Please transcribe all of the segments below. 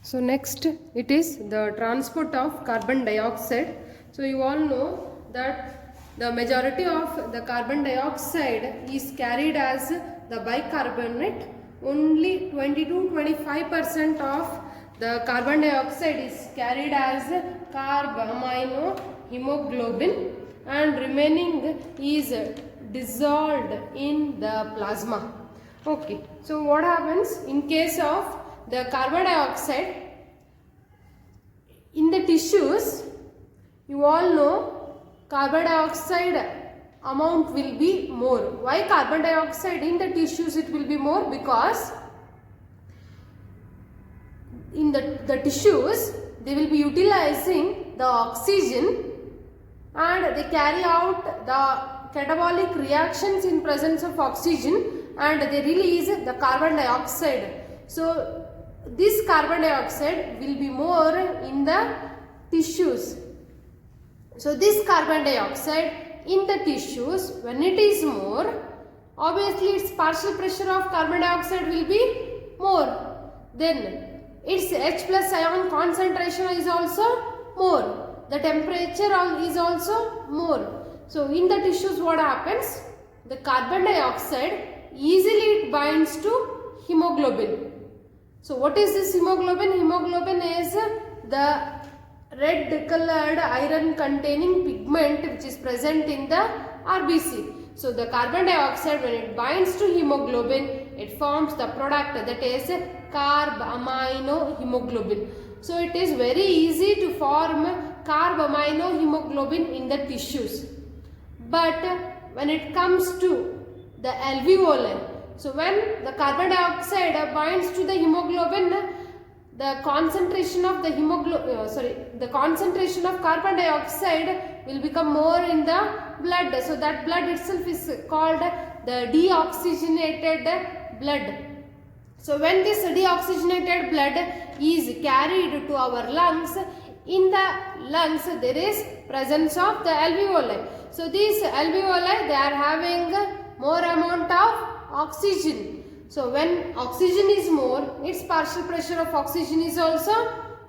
So next it is the transport of carbon dioxide. So you all know that the majority of the carbon dioxide is carried as the bicarbonate. Only 20 to 25% of the carbon dioxide is carried as carb amino hemoglobin, and remaining is dissolved in the plasma. Okay, so what happens in case of the carbon dioxide in the tissues? You all know carbon dioxide amount will be more. Why carbon dioxide in the tissues it will be more? Because in the tissues they will be utilizing the oxygen and they carry out the catabolic reactions in presence of oxygen and they release the carbon dioxide. So this carbon dioxide will be more in the tissues. So this carbon dioxide in the tissues, when it is more, obviously its partial pressure of carbon dioxide will be more. Then its H plus ion concentration is also more. The temperature is also more. So in the tissues what happens? The carbon dioxide easily it binds to hemoglobin. So what is this hemoglobin? Hemoglobin is the red colored iron containing pigment which is present in the RBC. So the carbon dioxide, when it binds to hemoglobin, it forms the product that is carb amino hemoglobin. So it is very easy to form carb amino hemoglobin in the tissues. But when it comes to the alveoli, so when the carbon dioxide binds to the hemoglobin, the concentration of the concentration of carbon dioxide will become more in the blood. So that blood itself is called the deoxygenated blood. So when this deoxygenated blood is carried to our lungs, in the lungs there is presence of the alveoli. So these alveoli, they are having more amount of oxygen. So when oxygen is more, its partial pressure of oxygen is also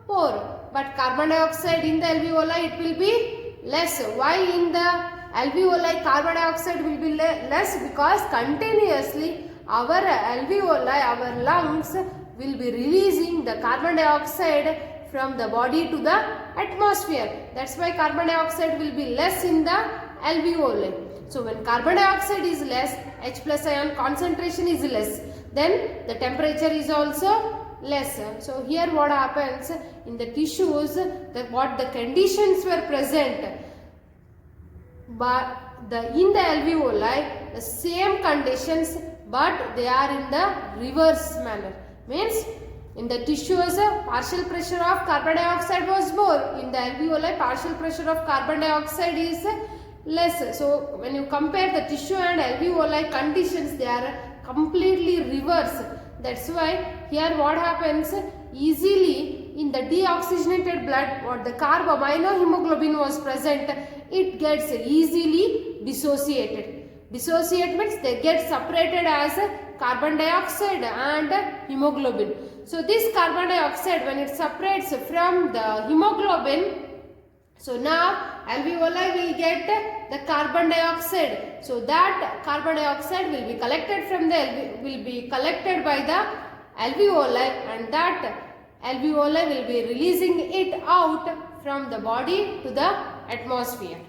more. But carbon dioxide in the alveoli it will be less. Why in the alveoli carbon dioxide will be less? Because continuously our alveoli, our lungs will be releasing the carbon dioxide from the body to the atmosphere. That's why carbon dioxide will be less in the alveoli. So when carbon dioxide is less, H plus ion concentration is less, then the temperature is also less. So here what happens in the tissues, what the conditions were present, but in the alveoli the same conditions, but they are in the reverse manner. Means in the tissues partial pressure of carbon dioxide was more, in the alveoli partial pressure of carbon dioxide is less. So when you compare the tissue and alveoli conditions, they are completely reverse. That's why here what happens, easily in the deoxygenated blood, what the carb amino hemoglobin was present, it gets easily dissociated. Dissociate means they get separated as carbon dioxide and hemoglobin. So this carbon dioxide, when it separates from the hemoglobin, so now alveoli will get the carbon dioxide. So that carbon dioxide will be collected from by the alveoli, and that alveoli will be releasing it out from the body to the atmosphere.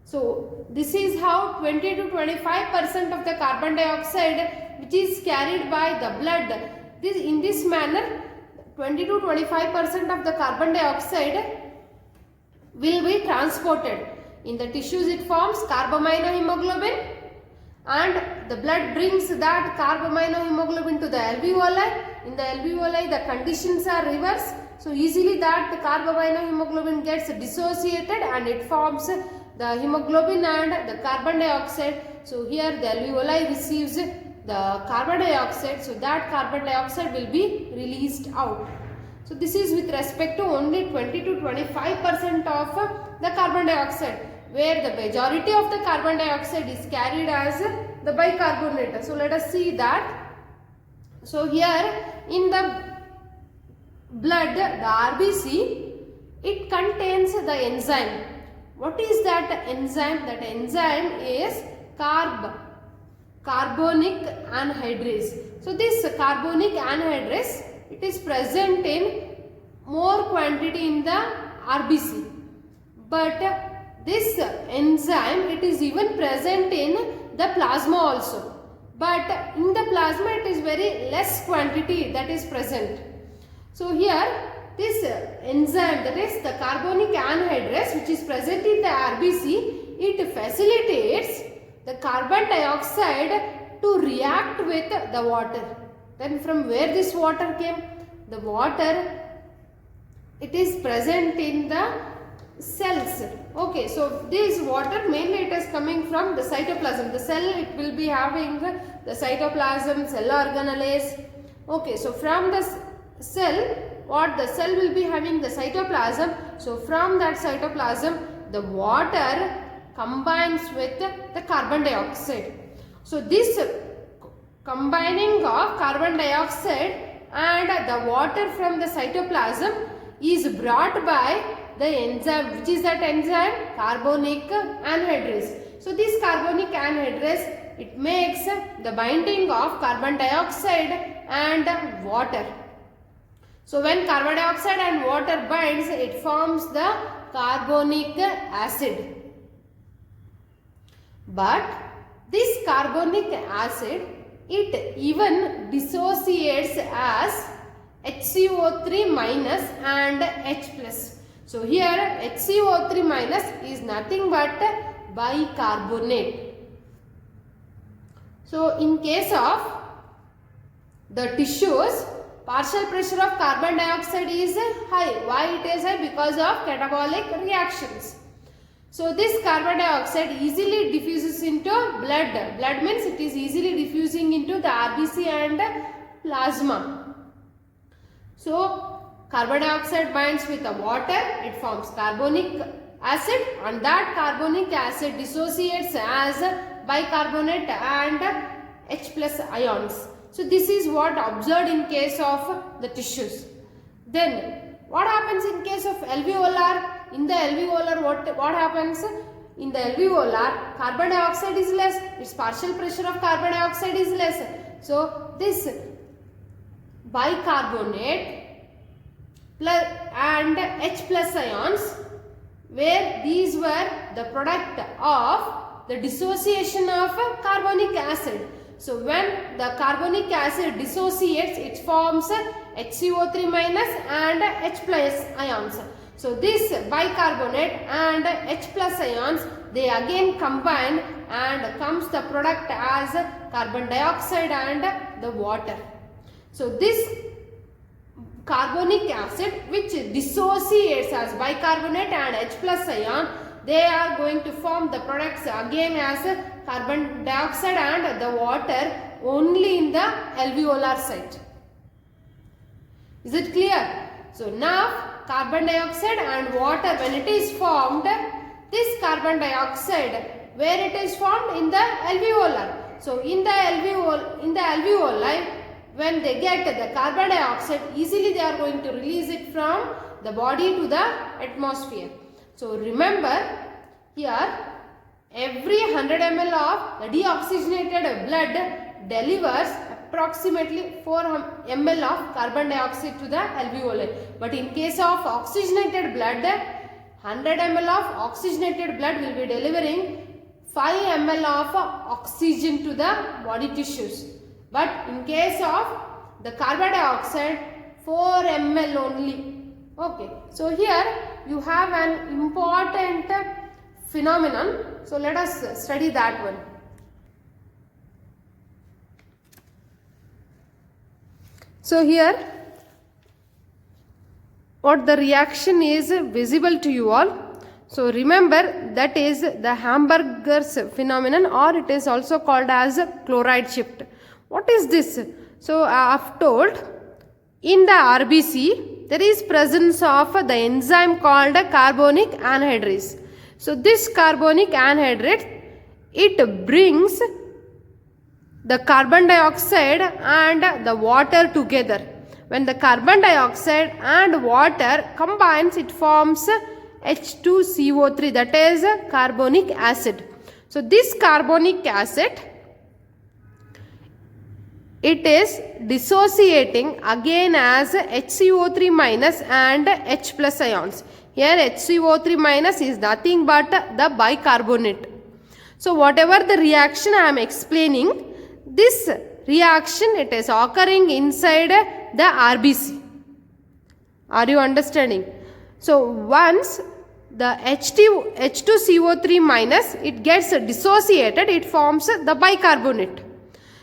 So this is how 20 to 25% of the carbon dioxide which is carried by the blood. In this manner 20 to 25% of the carbon dioxide will be transported. In the tissues it forms carb amino hemoglobin, and the blood brings that carb amino hemoglobin to the alveoli. In the alveoli the conditions are reverse. So easily that the carb amino hemoglobin gets dissociated and it forms the hemoglobin and the carbon dioxide. So here the alveoli receives the carbon dioxide. So that carbon dioxide will be released out. So this is with respect to only 20 to 25% of the carbon dioxide, where the majority of the carbon dioxide is carried as the bicarbonate. So let us see that. So here in the blood, the RBC, it contains the enzyme. What is that enzyme? That enzyme is carbonic anhydrase. So this carbonic anhydrase, it is present in more quantity in the RBC. But this enzyme, it is even present in the plasma also. But in the plasma, it is very less quantity that is present. So here, this enzyme, that is the carbonic anhydrase, which is present in the RBC, it facilitates the carbon dioxide to react with the water. Then from where this water came? The water, it is present in the cells. Okay, so this water mainly it is coming from the cytoplasm. The cell, it will be having the cytoplasm, cell organelles. Okay, so from the cell, what the cell will be having the cytoplasm. So from that cytoplasm, the water combines with the carbon dioxide. So this combining of carbon dioxide and the water from the cytoplasm is brought by the enzyme. Which is that enzyme? Carbonic anhydrase. So this carbonic anhydrase, it makes the binding of carbon dioxide and water. So when carbon dioxide and water binds, it forms the carbonic acid. But this carbonic acid, it even dissociates as HCO3 minus and H plus. So here HCO3 minus is nothing but bicarbonate. So in case of the tissues, partial pressure of carbon dioxide is high. Why it is high? Because of catabolic reactions. So this carbon dioxide easily diffuses into blood. Blood means it is easily diffusing into the RBC and plasma. So carbon dioxide binds with the water, it forms carbonic acid, and that carbonic acid dissociates as bicarbonate and H plus ions. So this is what observed in case of the tissues. Then what happens in case of alveolar? In the alveolar, what happens? In the alveolar, carbon dioxide is less, its partial pressure of carbon dioxide is less. So this bicarbonate plus and H plus ions, where these were the product of the dissociation of carbonic acid. So when the carbonic acid dissociates, it forms HCO3 minus and H plus ions. So this bicarbonate and H plus ions, they again combine and comes the product as carbon dioxide and the water. So this carbonic acid, which dissociates as bicarbonate and H plus ion, they are going to form the products again as carbon dioxide and the water only in the alveolar site. Is it clear? So now carbon dioxide and water, when it is formed, this carbon dioxide, where it is formed? In the alveolar. So in the alveoli, when they get the carbon dioxide, easily they are going to release it from the body to the atmosphere. So remember, here every 100 ml of the deoxygenated blood delivers approximately 4 ml of carbon dioxide to the alveoli. But in case of oxygenated blood, 100 ml of oxygenated blood will be delivering 5 ml of oxygen to the body tissues. But in case of the carbon dioxide, 4 ml only. Okay, so here you have an important phenomenon. So let us study that one. So here what the reaction is visible to you all. So remember, that is the Hamburger's phenomenon, or it is also called as chloride shift. What is this? So I have told, in the RBC there is presence of the enzyme called carbonic anhydrase. So this carbonic anhydrase, it brings the carbon dioxide and the water together. when the carbon dioxide and water combines, it forms H2CO3, that is carbonic acid. So this carbonic acid, it is dissociating again as HCO3 minus and H plus ions. Here HCO3 minus is nothing but the bicarbonate. So whatever the reaction I am explaining, this reaction, it is occurring inside the RBC. Are you understanding? So once the H2CO3 minus, it gets dissociated, it forms the bicarbonate.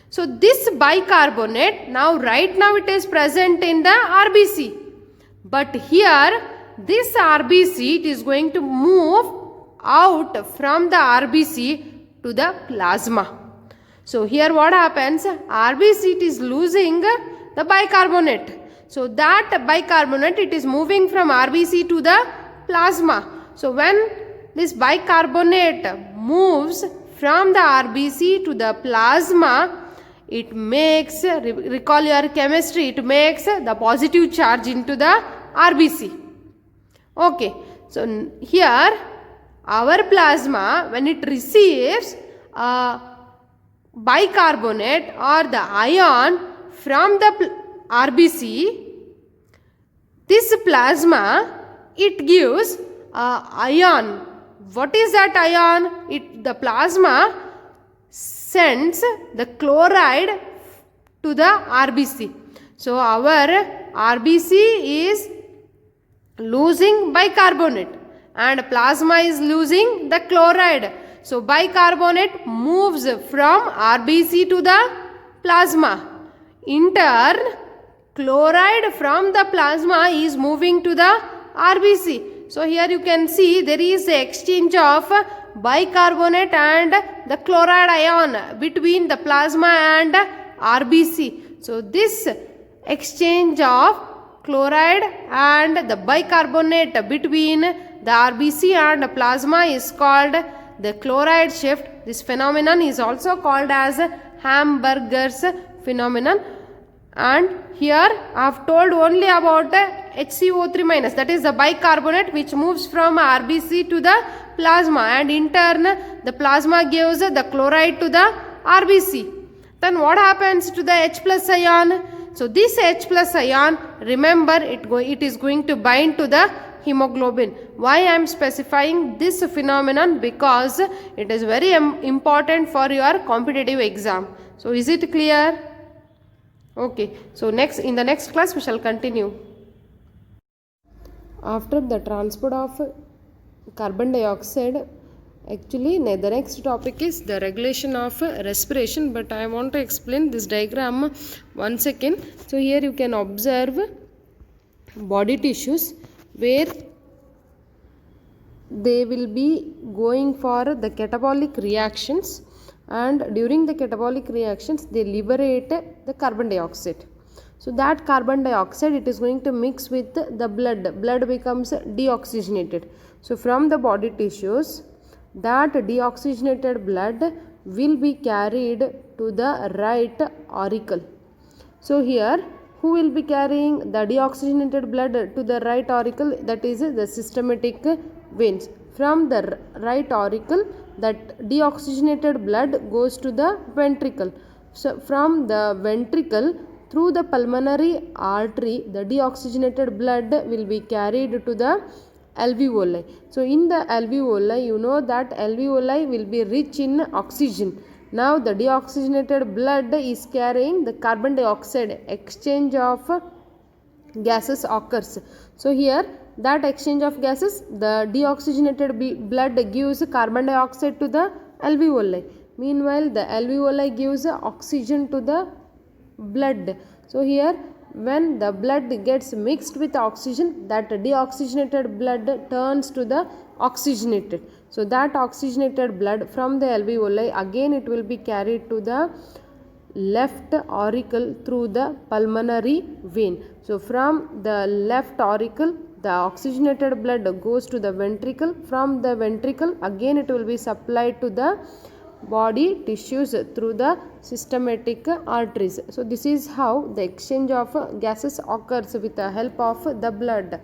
So this bicarbonate, right now it is present in the RBC. But here this RBC, it is going to move out from the RBC to the plasma. So here what happens? RBC, it is losing the bicarbonate. So that bicarbonate, it is moving from RBC to the plasma. So when this bicarbonate moves from the RBC to the plasma, it makes, recall your chemistry, it makes the positive charge into the RBC. Okay, so here our plasma, when it receives bicarbonate or the ion from the RBC, this plasma, it gives ion. What is that ion? The plasma sends the chloride to the RBC. So our RBC is losing bicarbonate and plasma is losing the chloride. So bicarbonate moves from RBC to the plasma. In turn, chloride from the plasma is moving to the RBC. So here you can see there is the exchange of bicarbonate and the chloride ion between the plasma and RBC. So this exchange of chloride and the bicarbonate between the RBC and plasma is called the chloride shift. This phenomenon is also called as Hamburger's phenomenon. And here I have told only about HCO3 minus, that is the bicarbonate which moves from RBC to the plasma, and in turn the plasma gives the chloride to the RBC. Then what happens to the H plus ion? So this H plus ion, remember it is going to bind to the hemoglobin. Why I am specifying this phenomenon? Because it is very important for your competitive exam. So is it clear? Okay, so in the next class we shall continue. After the transport of carbon dioxide, actually the next topic is the regulation of respiration, but I want to explain this diagram once again. So here you can observe body tissues where they will be going for the catabolic reactions, and during the catabolic reactions they liberate the carbon dioxide. So that carbon dioxide, it is going to mix with the blood becomes deoxygenated. So from the body tissues, that deoxygenated blood will be carried to the right auricle. So here who will be carrying the deoxygenated blood to the right auricle? That is the systematic veins. From the right auricle, that deoxygenated blood goes to the ventricle. So from the ventricle through the pulmonary artery, the deoxygenated blood will be carried to the alveoli. So in the alveoli, you know that alveoli will be rich in oxygen. Now the deoxygenated blood is carrying the carbon dioxide. Exchange of gases occurs. So here that exchange of gases, the deoxygenated blood gives carbon dioxide to the alveoli. Meanwhile the alveoli gives oxygen to the blood. So here when the blood gets mixed with oxygen, that deoxygenated blood turns to the oxygenated. So that oxygenated blood from the alveoli, again it will be carried to the left auricle through the pulmonary vein. So from the left auricle, the oxygenated blood goes to the ventricle. From the ventricle, again it will be supplied to the body tissues through the systematic arteries. So this is how the exchange of gases occurs with the help of the blood.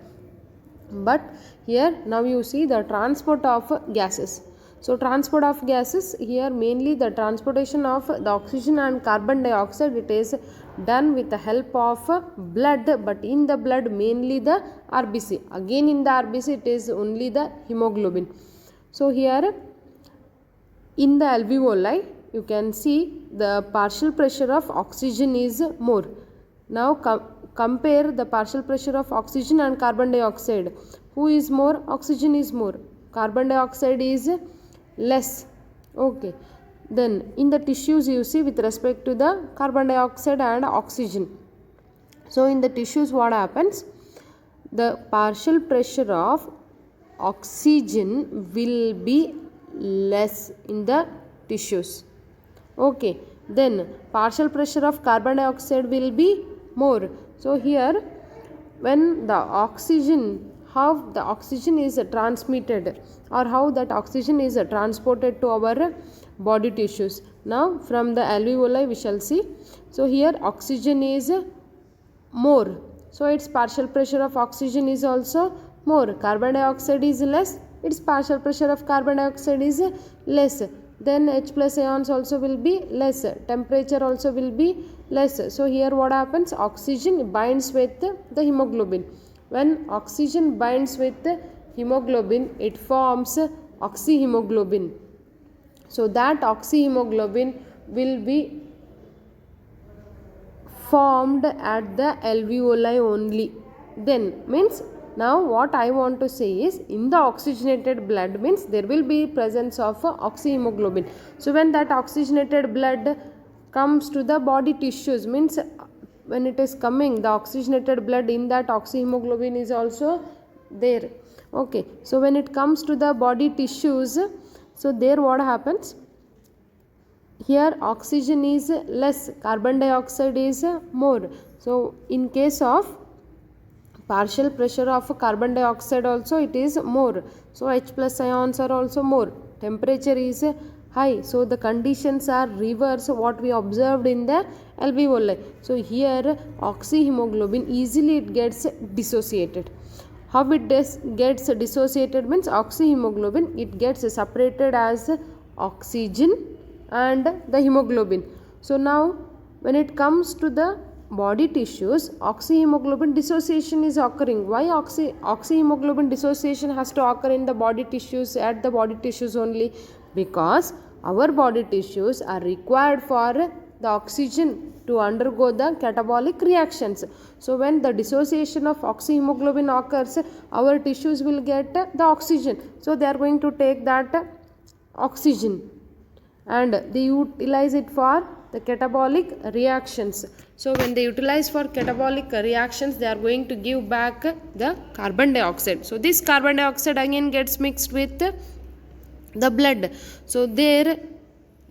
But here now you see the transport of gases. So transport of gases, here mainly the transportation of the oxygen and carbon dioxide, it is done with the help of blood, but in the blood mainly the RBC. Again in the RBC it is only the hemoglobin. So here in the alveoli you can see the partial pressure of oxygen is more. Now compare the partial pressure of oxygen and carbon dioxide. Who is more? Oxygen is more. Carbon dioxide is less. Okay. Then in the tissues you see with respect to the carbon dioxide and oxygen. So in the tissues what happens? The partial pressure of oxygen will be less in the tissues. Okay. Then partial pressure of carbon dioxide will be more. So here when the oxygen, how the oxygen is transmitted or how that oxygen is transported to our body tissues. Now from the alveoli we shall see. So here oxygen is more. So its partial pressure of oxygen is also more. Carbon dioxide is less. Its partial pressure of carbon dioxide is less. Then H plus ions also will be less. Temperature also will be less. So here what happens? Oxygen binds with the hemoglobin. When oxygen binds with hemoglobin, it forms oxyhemoglobin. So that oxyhemoglobin will be formed at the alveoli only. Then means now what I want to say is in the oxygenated blood means there will be presence of oxyhemoglobin. So when that oxygenated blood comes to the body tissues means when it is coming, the oxygenated blood, in that oxyhemoglobin is also there. Okay. So when it comes to the body tissues, so there what happens? Here oxygen is less, carbon dioxide is more. So in case of partial pressure of carbon dioxide also it is more. So H plus ions are also more. Temperature is high. So the conditions are reverse what we observed in the alveoli. So here oxyhemoglobin easily it gets dissociated. How it gets dissociated means oxyhemoglobin it gets separated as oxygen and the hemoglobin. So now when it comes to the body tissues, oxyhemoglobin dissociation is occurring. Why oxyhemoglobin dissociation has to occur in the body tissues, at the body tissues only? Because our body tissues are required for the oxygen to undergo the catabolic reactions. So when the dissociation of oxyhemoglobin occurs, our tissues will get the oxygen. So they are going to take that oxygen and they utilize it for the catabolic reactions. So when they utilize for catabolic reactions, they are going to give back the carbon dioxide. So this carbon dioxide again gets mixed with the blood. So their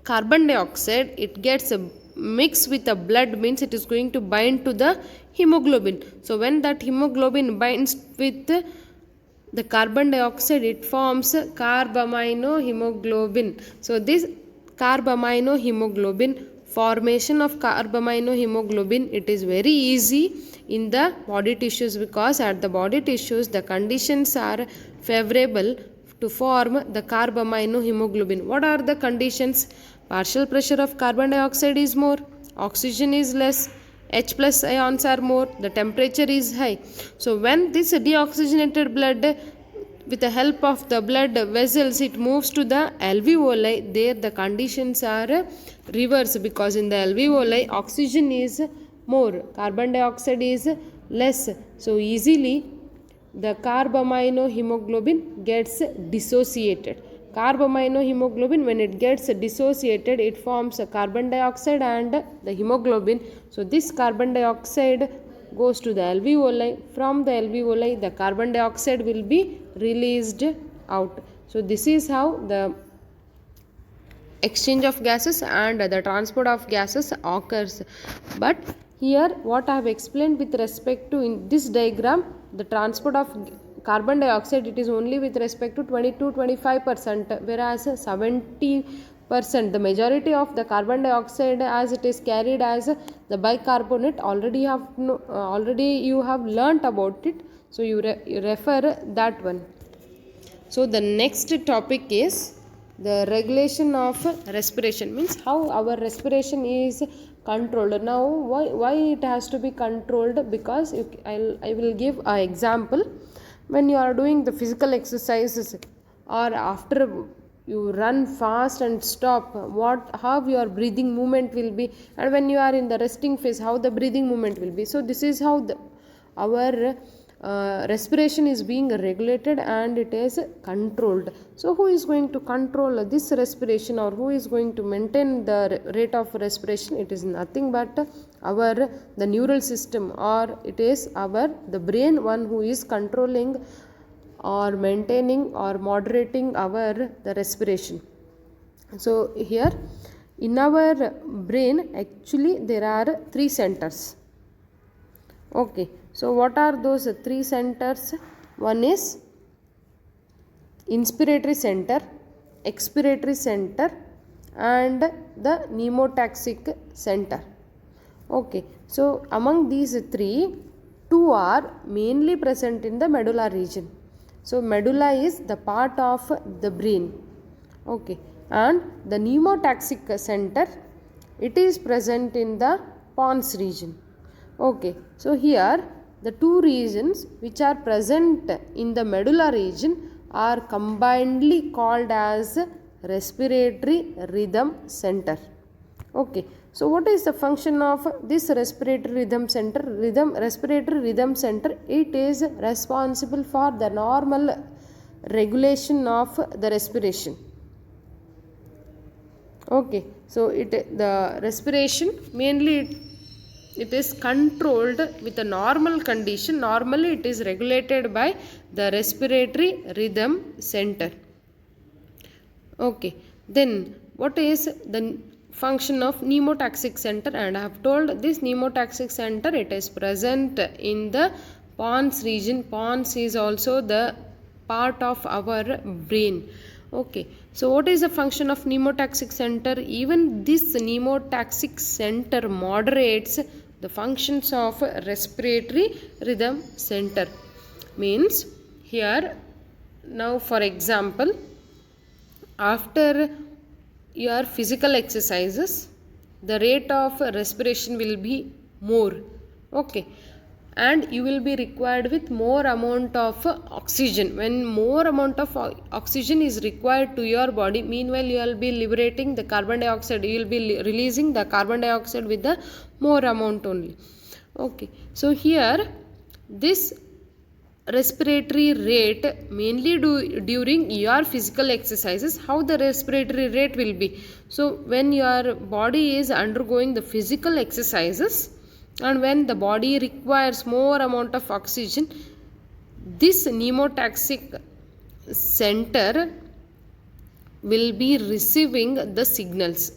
carbon dioxide it gets mixed with the blood means it is going to bind to the hemoglobin. So when that hemoglobin binds with the carbon dioxide, it forms carbaminohemoglobin. So this carbaminohemoglobin, formation of carbaminohemoglobin, it is very easy in the body tissues because at the body tissues the conditions are favorable to form the carbaminohemoglobin. What are the conditions? Partial pressure of carbon dioxide is more, oxygen is less, H plus ions are more, the temperature is high. So when this deoxygenated blood with the help of the blood vessels it moves to the alveoli, there the conditions are reverse because in the alveoli oxygen is more, carbon dioxide is less. So easily the carbaminohemoglobin gets dissociated. Carbaminohemoglobin, when it gets dissociated, it forms a carbon dioxide and the hemoglobin. So this carbon dioxide goes to the alveoli. From the alveoli, the carbon dioxide will be released out. So this is how the exchange of gases and the transport of gases occurs. But here what I have explained with respect to in this diagram, the transport of carbon dioxide, it is only with respect to 20 to 25%, whereas 70% percent. The majority of the carbon dioxide as it is carried as the bicarbonate already you have learnt about it, so you refer that one. So the next topic is the regulation of respiration, means how our respiration is controlled. Now why it has to be controlled, because I will give an example. When you are doing the physical exercises, or after you run fast and stop, how your breathing movement will be, and when you are in the resting phase, how the breathing movement will be. So this is how our respiration is being regulated and it is controlled. So who is going to control this respiration, or who is going to maintain the rate of respiration? It is nothing but the neural system, or it is the brain one who is controlling or maintaining or moderating the respiration. So here in our brain actually there are 3 centers. Okay, so what are those 3 centers? One is inspiratory center, expiratory center, and the pneumotaxic center. Okay, so among these 3, 2 are mainly present in the medulla region. So medulla is the part of the brain. Okay, and the pneumotaxic center, it is present in the pons region. Okay, so here the 2 regions which are present in the medulla region are combinedly called as respiratory rhythm center. Okay, so what is the function of this respiratory rhythm center? Respiratory rhythm center, it is responsible for the normal regulation of the respiration. Okay, so the respiration mainly it is controlled with a normal condition. Normally it is regulated by the respiratory rhythm center. Okay, then what is the function of pneumotaxic center? And I have told this pneumotaxic center, it is present in the pons region. Pons is also the part of our brain. Okay, so what is the function of pneumotaxic center? Even this pneumotaxic center moderates the functions of respiratory rhythm center. Means here, now for example, after your physical exercises, the rate of respiration will be more. Okay, and you will be required with more amount of oxygen. When more amount of oxygen is required to your body, meanwhile you will be liberating the carbon dioxide, you will be releasing the carbon dioxide with the more amount only. Okay, so here this respiratory rate mainly during your physical exercises, how the respiratory rate will be. So when your body is undergoing the physical exercises, and when the body requires more amount of oxygen, this pneumotaxic center will be receiving the signals.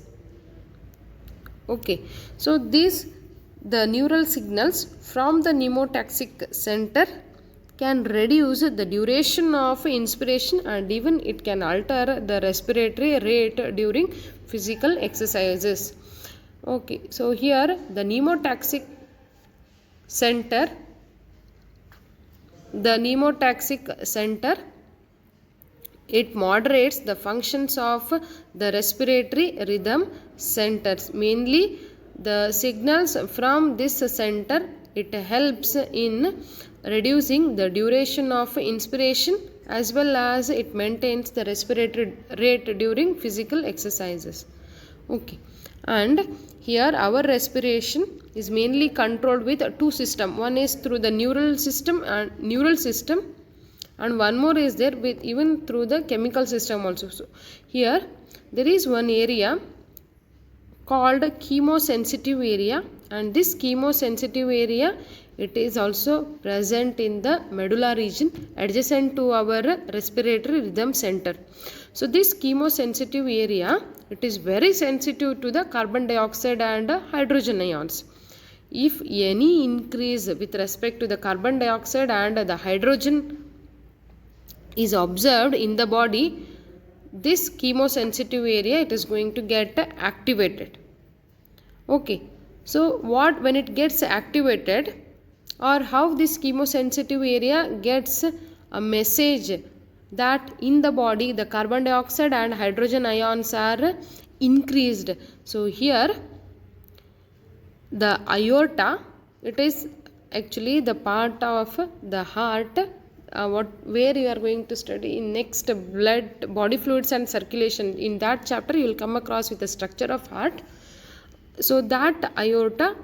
Okay, so the neural signals from the pneumotaxic center can reduce the duration of inspiration, and even it can alter the respiratory rate during physical exercises. Okay, so here the pneumotaxic center, it moderates the functions of the respiratory rhythm centers. Mainly the signals from this center, it helps in reducing the duration of inspiration as well as it maintains the respiratory rate during physical exercises. Okay, and here our respiration is mainly controlled with 2 systems. One is through the neural system, and one more is there with even through the chemical system also. So here there is one area called chemosensitive area, and this chemosensitive area, it is also present in the medulla region adjacent to our respiratory rhythm center. So this chemosensitive area, it is very sensitive to the carbon dioxide and hydrogen ions. If any increase with respect to the carbon dioxide and the hydrogen is observed in the body, this chemosensitive area, it is going to get activated. Okay, so what, when it gets activated, or how this chemosensitive area gets a message that in the body the carbon dioxide and hydrogen ions are increased. So here the aorta, it is actually the part of the heart, where you are going to study in next blood, body fluids and circulation. In that chapter you will come across with the structure of heart. So that aorta,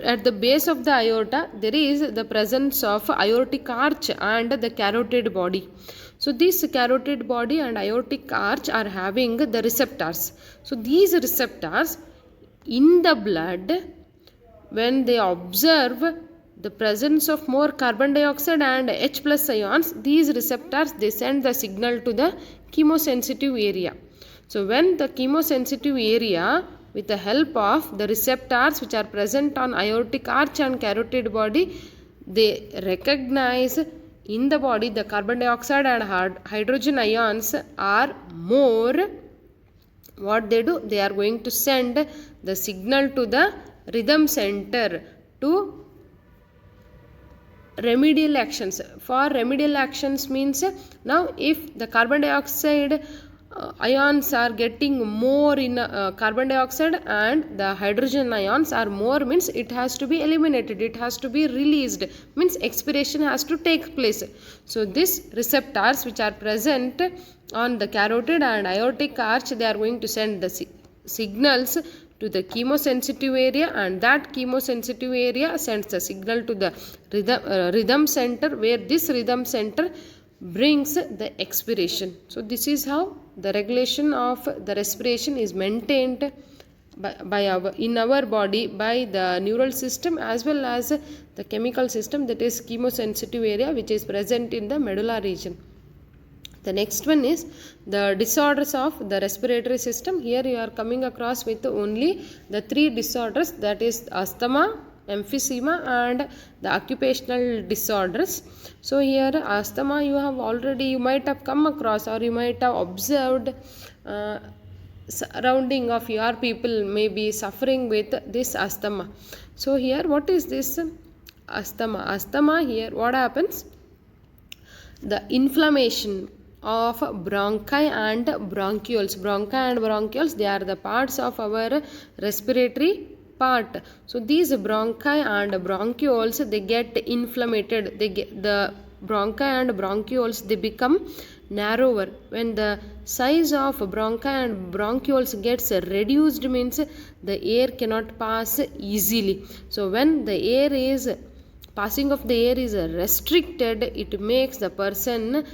at the base of the aorta there is the presence of aortic arch and the carotid body. So this carotid body and aortic arch are having the receptors. So these receptors in the blood, when they observe the presence of more carbon dioxide and H plus ions, these receptors, they send the signal to the chemosensitive area. So when the chemosensitive area, with the help of the receptors which are present on aortic arch and carotid body, they recognize in the body the carbon dioxide and hydrogen ions are more, what they do, they are going to send the signal to the rhythm center to remedial actions. For remedial actions means, now if the carbon dioxide ions are getting more in carbon dioxide and the hydrogen ions are more, means it has to be eliminated, it has to be released, means expiration has to take place. So these receptors which are present on the carotid and aortic arch, they are going to send the signals to the chemosensitive area, and that chemosensitive area sends the signal to the rhythm center, where this rhythm center brings the expiration. So this is how the regulation of the respiration is maintained in our body by the neural system as well as the chemical system, that is chemosensitive area, which is present in the medulla region. The next one is the disorders of the respiratory system. Here you are coming across with only the 3 disorders, that is asthma, emphysema and the occupational disorders. So here asthma you might have come across, or you might have observed surrounding of your people may be suffering with this asthma. So here what is this asthma? Here what happens? The inflammation of bronchi and bronchioles. Bronchi and bronchioles, they are the parts of our respiratory part. So these bronchi and bronchioles, they get inflamed. The bronchi and bronchioles, they become narrower. When the size of bronchi and bronchioles gets reduced, means the air cannot pass easily. So when the air is passing of the air is restricted, it makes the person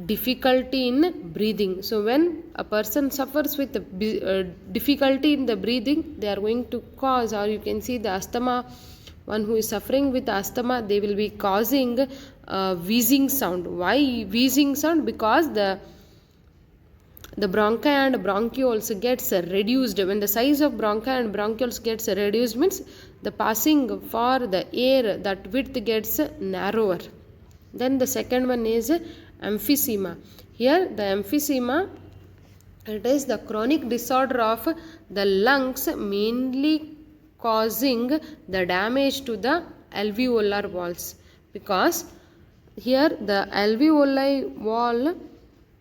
difficulty in breathing. So when a person suffers with difficulty in the breathing, they are going to cause, or you can see the asthma, one who is suffering with asthma, they will be causing wheezing sound. Why wheezing sound? Because the bronchi and bronchioles gets reduced. When the size of bronchi and bronchioles gets reduced, means the passing for the air, that width gets narrower. Then the second one is emphysema. Here the emphysema, it is the chronic disorder of the lungs, mainly causing the damage to the alveolar walls. Because here the alveoli wall,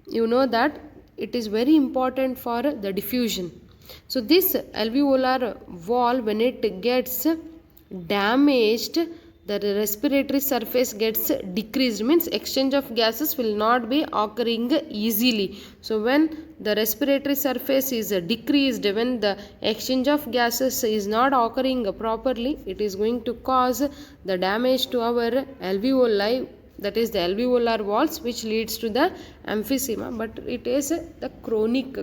you know that it is very important for the diffusion. So this alveolar wall, when it gets damaged, the respiratory surface gets decreased, means exchange of gases will not be occurring easily. So when the respiratory surface is decreased, when the exchange of gases is not occurring properly, it is going to cause the damage to our alveoli, that is the alveolar walls, which leads to the emphysema. But it is the chronic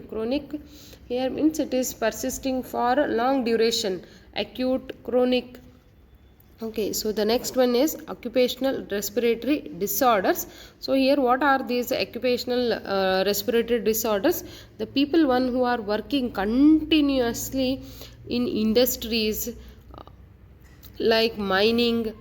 here means it is persisting for long duration, acute, chronic. Okay, so the next one is occupational respiratory disorders. So here what are these occupational respiratory disorders? The people who are working continuously in industries like mining,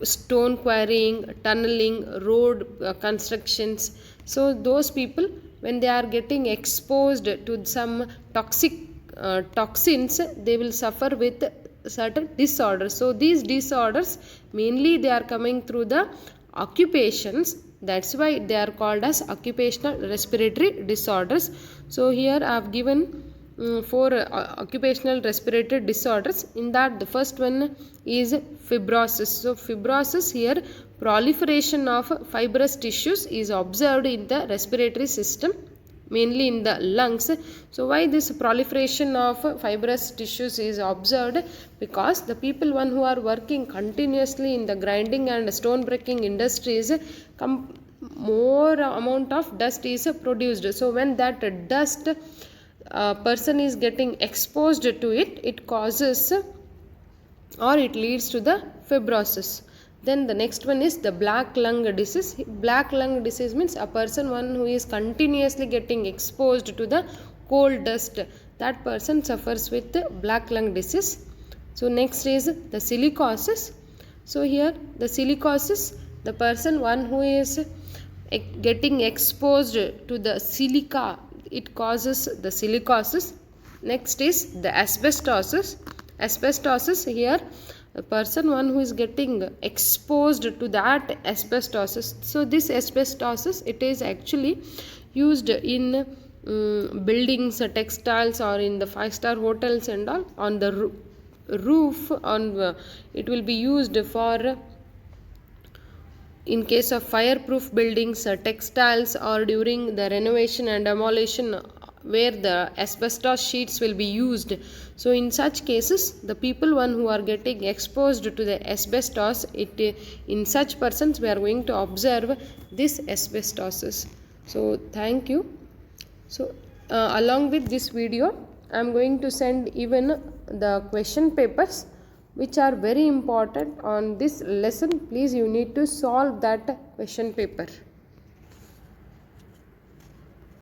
stone quarrying, tunneling, road constructions. So those people, when they are getting exposed to some toxins, they will suffer with certain disorders. So these disorders mainly they are coming through the occupations. That's why they are called as occupational respiratory disorders. So here I have given four occupational respiratory disorders. In that, the first one is fibrosis. So fibrosis, here proliferation of fibrous tissues is observed in the respiratory system, mainly in the lungs. So why this proliferation of fibrous tissues is observed? Because the people who are working continuously in the grinding and stone breaking industries, more amount of dust is produced. So when that dust person is getting exposed to it, it causes or it leads to the fibrosis. Then the next one is the black lung disease. Black lung disease means a person who is continuously getting exposed to the coal dust, that person suffers with black lung disease. So next is the silicosis. So here the silicosis, the person who is getting exposed to the silica, it causes the silicosis. Next is the asbestosis. Asbestosis, here a person who is getting exposed to that asbestosis. So this asbestosis, it is actually used in buildings, textiles, or in the 5-star hotels and all. On the roof, it will be used for in case of fireproof buildings, textiles, or during the renovation and demolition where the asbestos sheets will be used. So in such cases, the people who are getting exposed to the asbestos, in such persons we are going to observe this asbestosis. So thank you. So along with this video, I am going to send even the question papers which are very important on this lesson. Please, you need to solve that question paper.